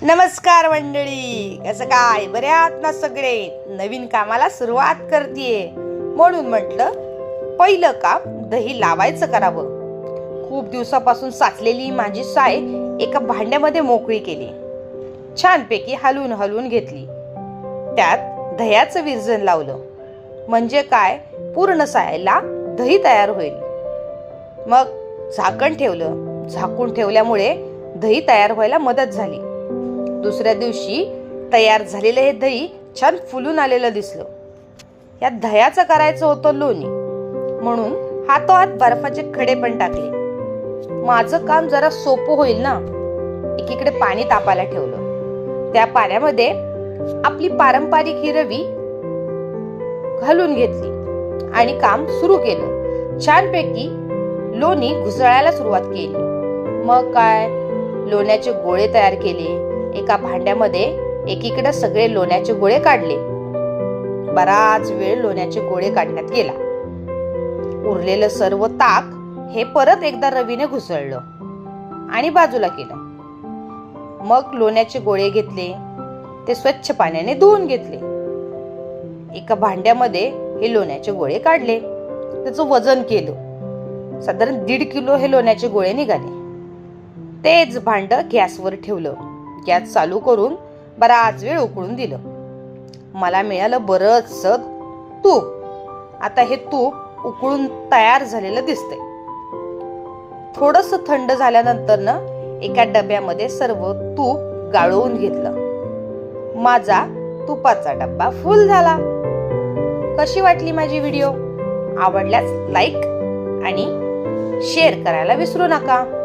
नमस्कार मंडळी, कसं काय बरे आहात ना सगळे. नवीन कामाला सुरुवात करतेय म्हणून म्हटलं पहिलं काम दही लावायचं करावं. खूप दिवसापासून साचलेली माझी साय एका भांड्यामध्ये मोकळी केली. छानपैकी हलवून हलवून घेतली. त्यात दह्याचं विरजण लावलं. म्हणजे काय, पूर्ण सायला दही तयार होईल. मग झाकण ठेवलं. झाकून ठेवल्यामुळे दही तयार व्हायला मदत झाली. दुसऱ्या दिवशी तयार झालेलं हे दही छान फुलून आलेलं दिसलं. या दह्याचं करायचं होतं लोणी, म्हणून हातोहात बर्फाचे खडे पण टाकले. माझं काम जरा सोपं होईल ना. एकीकडे पाणी तापायला ठेवलं. त्या पाण्यामध्ये आपली पारंपरिक ही रवी घालून घेतली आणि काम सुरू केलं. छानपैकी लोणी घुसळायला सुरुवात केली. मग काय, लोण्याचे गोळे तयार केले. एका भांड्यामध्ये एकीकडे सगळे लोण्याचे गोळे काढले. बराच वेळ लोण्याचे गोळे काढण्यात गेला. उरलेलं सर्व ताक हे परत एकदा रवीने घुसळलं आणि बाजूला केलं. मग लोण्याचे गोळे घेतले. ते स्वच्छ पाण्याने धुवून घेतले. एका भांड्यामध्ये हे लोण्याचे गोळे काढले. त्याचं वजन केलं. साधारण 1.5 किलो हे लोण्याचे गोळे निघाले. तेच भांड गॅसवर ठेवलं. गॅस चालू करून बराच वेळ उकळून दिलं. मला मिळालं बरंचसं तूप. आता हे तूप उकळून तयार झालेलं दिसतंय. थोडंसं थंड झाल्यानंतर ना एका डब्यामध्ये सर्व तूप गाळून घेतलं. माझा तुपाचा डब्बा फुल झाला. कशी वाटली माझी व्हिडिओ? आवडल्यास लाईक आणि शेअर करायला विसरू नका.